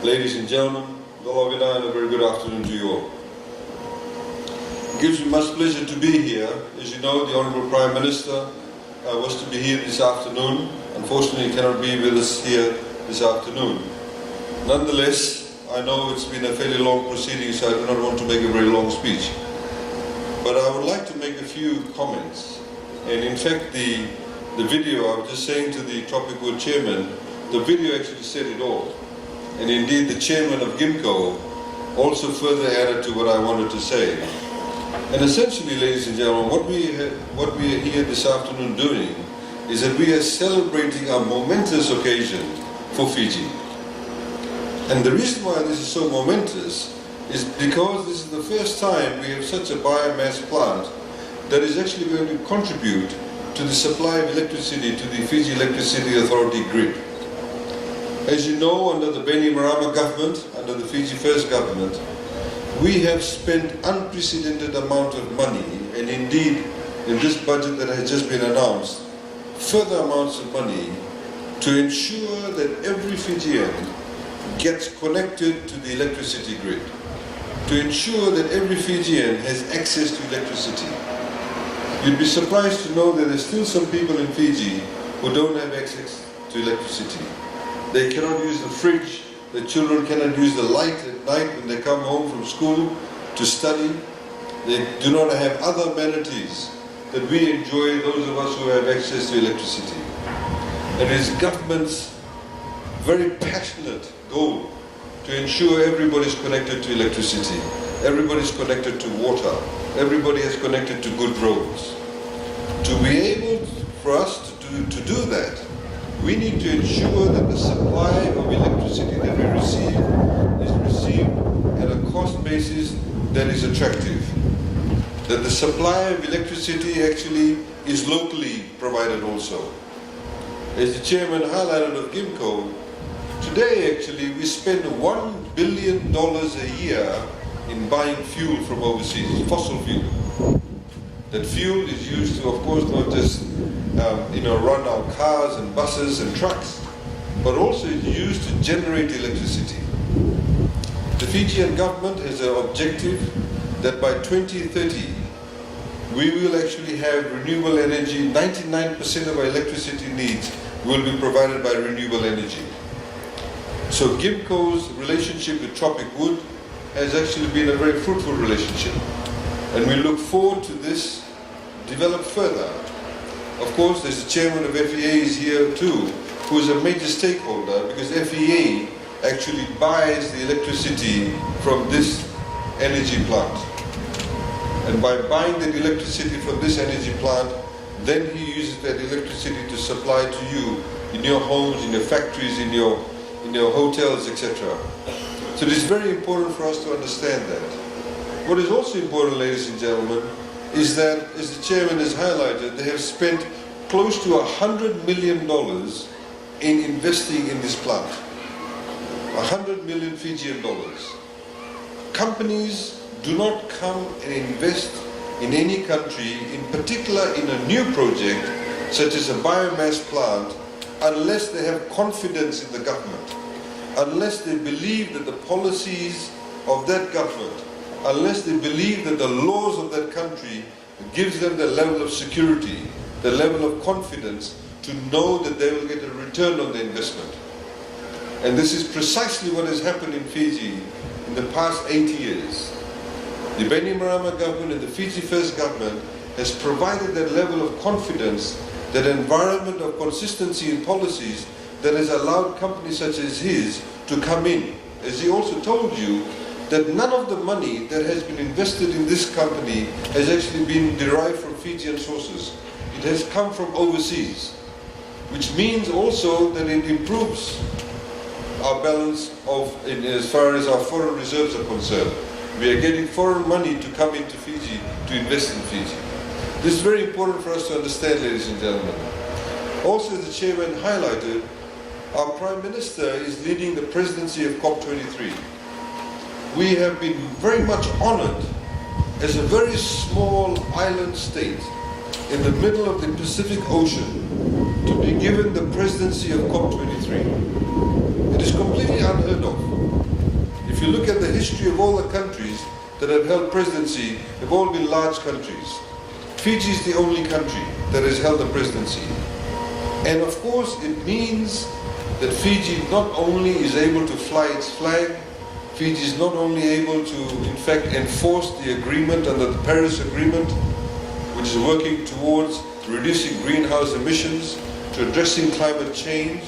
Ladies and gentlemen, Dologada, and a very good afternoon to you all. It gives me much pleasure to be here. As you know, the Honourable Prime Minister was to be here this afternoon. Unfortunately, he cannot be with us here this afternoon. Nonetheless, I know it's been a fairly long proceeding, so I do not want to make a very long speech. But I would like to make a few comments. And in fact, the video, I was just saying to the Tropic Wood chairman, the video actually said it all. And indeed, the chairman of GIMCO also further added to what I wanted to say. And essentially, ladies and gentlemen, what we are here this afternoon doing is that we are celebrating a momentous occasion for Fiji. And the reason why this is so momentous is because this is the first time we have such a biomass plant that is actually going to contribute to the supply of electricity to the Fiji Electricity Authority grid. As you know, under the Bainimarama government, under the Fiji First government, we have spent unprecedented amount of money, and indeed, in this budget that has just been announced, further amounts of money to ensure that every Fijian gets connected to the electricity grid, to ensure that every Fijian has access to electricity. You'd be surprised to know that there's still some people in Fiji who don't have access to electricity. They cannot use the fridge, the children cannot use the light at night when they come home from school to study. They do not have other amenities that we enjoy, those of us who have access to electricity. And it's government's very passionate goal to ensure everybody's connected to electricity, everybody's connected to water, everybody is connected to good roads. To be able for us to do that, we need to ensure that the supply of electricity that we receive is received at a cost basis that is attractive. That the supply of electricity actually is locally provided also. As the chairman highlighted of GIMCO, today actually we spend $1 billion a year in buying fuel from overseas, fossil fuel. That fuel is used to, of course, not just run our cars and buses and trucks, but also is used to generate electricity. The Fijian government has an objective that by 2030 we will actually have renewable energy. 99% of our electricity needs will be provided by renewable energy. So GIMCO's relationship with Tropic Wood has actually been a very fruitful relationship. And we look forward to this develop further. Of course, there's the chairman of FEA is here too, who is a major stakeholder because FEA actually buys the electricity from this energy plant. And by buying that electricity from this energy plant, then he uses that electricity to supply to you in your homes, in your factories, in your hotels, etc. So it is very important for us to understand that. What is also important, ladies and gentlemen, is that, as the chairman has highlighted, they have spent close to $100 million in investing in this plant. 100 million Fijian dollars. Companies do not come and invest in any country, in particular in a new project, such as a biomass plant, unless they have confidence in the government, unless they believe that the policies of that government, unless they believe that the laws of that country gives them the level of security, the level of confidence to know that they will get a return on the investment. And this is precisely what has happened in Fiji in the past 8 years. The Bainimarama government and the Fiji First government has provided that level of confidence, that environment of consistency in policies that has allowed companies such as his to come in. As he also told you, that none of the money that has been invested in this company has actually been derived from Fijian sources. It has come from overseas, which means also that it improves our balance as far as our foreign reserves are concerned. We are getting foreign money to come into Fiji, to invest in Fiji. This is very important for us to understand, ladies and gentlemen. Also, as the chairman highlighted, our Prime Minister is leading the presidency of COP23. We have been very much honored as a very small island state in the middle of the Pacific Ocean to be be given the presidency of COP23. It is completely unheard of. If you look at the history of all the countries that have held presidency, they've all been large countries. Fiji is the only country that has held the presidency. And of course, it means that Fiji not only is able to fly its flag, Fiji is not only able to, in fact, enforce the agreement under the Paris Agreement, which is working towards reducing greenhouse emissions, to addressing climate change,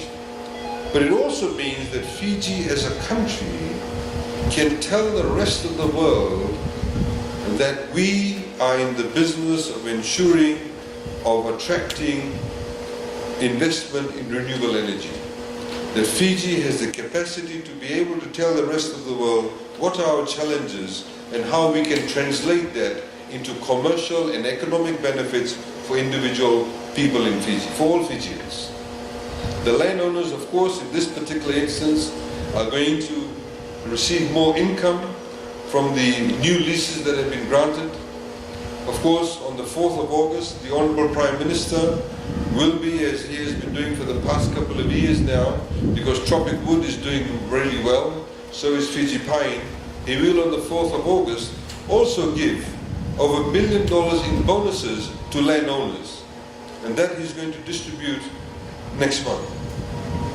but it also means that Fiji as a country can tell the rest of the world that we are in the business of ensuring, of attracting investment in renewable energy. That Fiji has the capacity to be able to tell the rest of the world what are our challenges and how we can translate that into commercial and economic benefits for individual people in Fiji, for all Fijians. The landowners, of course, in this particular instance, are going to receive more income from the new leases that have been granted. Of course, on the 4th of August, the Honorable Prime Minister will be, as he has been doing for the past couple of years now, because tropic wood is doing really well, so is Fiji pine. He will, on the 4th of August, also give over $1 million in bonuses to landowners, and that he's going to distribute next month.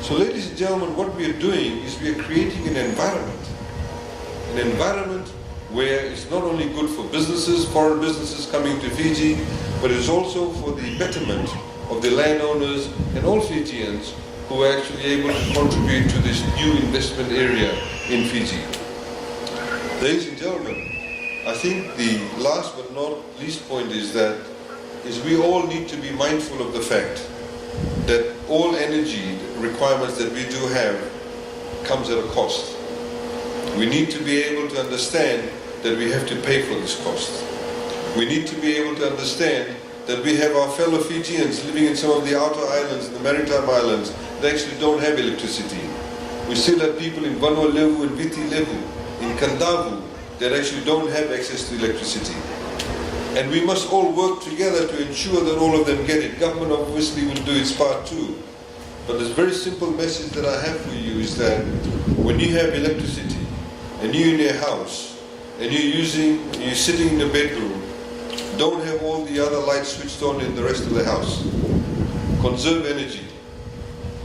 So, ladies and gentlemen, what we are doing is we are creating an environment where it's not only good for businesses, foreign businesses coming to Fiji, but it's also for the betterment of the landowners and all Fijians who are actually able to contribute to this new investment area in Fiji. Ladies and gentlemen, I think the last but not least point is we all need to be mindful of the fact that all energy requirements that we do have comes at a cost. We need to be able to understand that we have to pay for this cost. We need to be able to understand that we have our fellow Fijians living in some of the outer islands, the maritime islands, that actually don't have electricity. We still have people in Vanua Levu and Viti Levu, in Kandavu, that actually don't have access to electricity. And we must all work together to ensure that all of them get it. Government obviously will do its part too. But this very simple message that I have for you is that when you have electricity, and you're in your house, and you're sitting in the bedroom, don't have all the other lights switched on in the rest of the house. Conserve energy.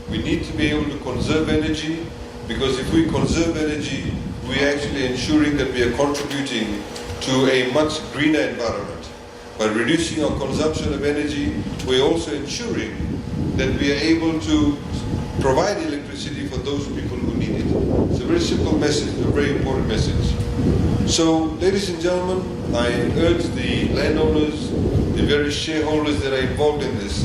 We need to be able to conserve energy, because if we conserve energy, we're actually ensuring that we are contributing to a much greener environment. By reducing our consumption of energy, we're also ensuring that we are able to provide electricity for those people who need it. It's a very simple message, a very important message. So, ladies and gentlemen, I urge the landowners, the various shareholders that are involved in this,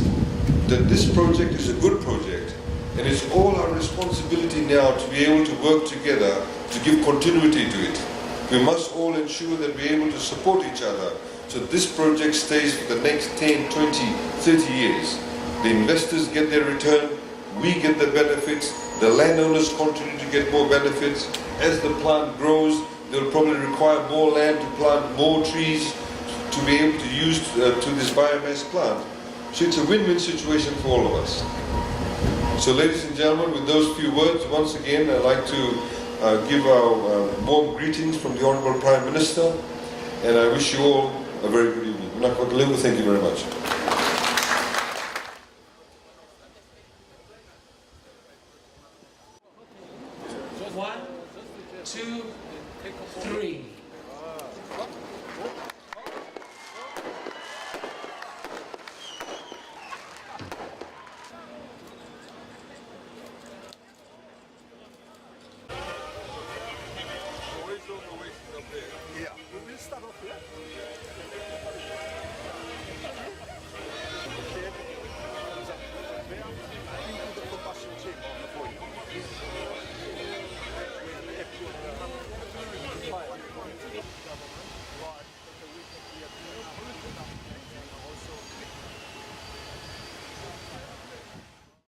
that this project is a good project, and it's all our responsibility now to be able to work together to give continuity to it. We must all ensure that we're able to support each other so this project stays for the next 10, 20, 30 years. The investors get their return, we get the benefits, the landowners continue to get more benefits. As the plant grows, they'll probably require more land to plant more trees to be able to use to this biomass plant. So it's a win-win situation for all of us. So ladies and gentlemen, with those few words, once again, I'd like to give our warm greetings from the Honourable Prime Minister, and I wish you all a very good evening. Thank you very much. 1, 2, 3.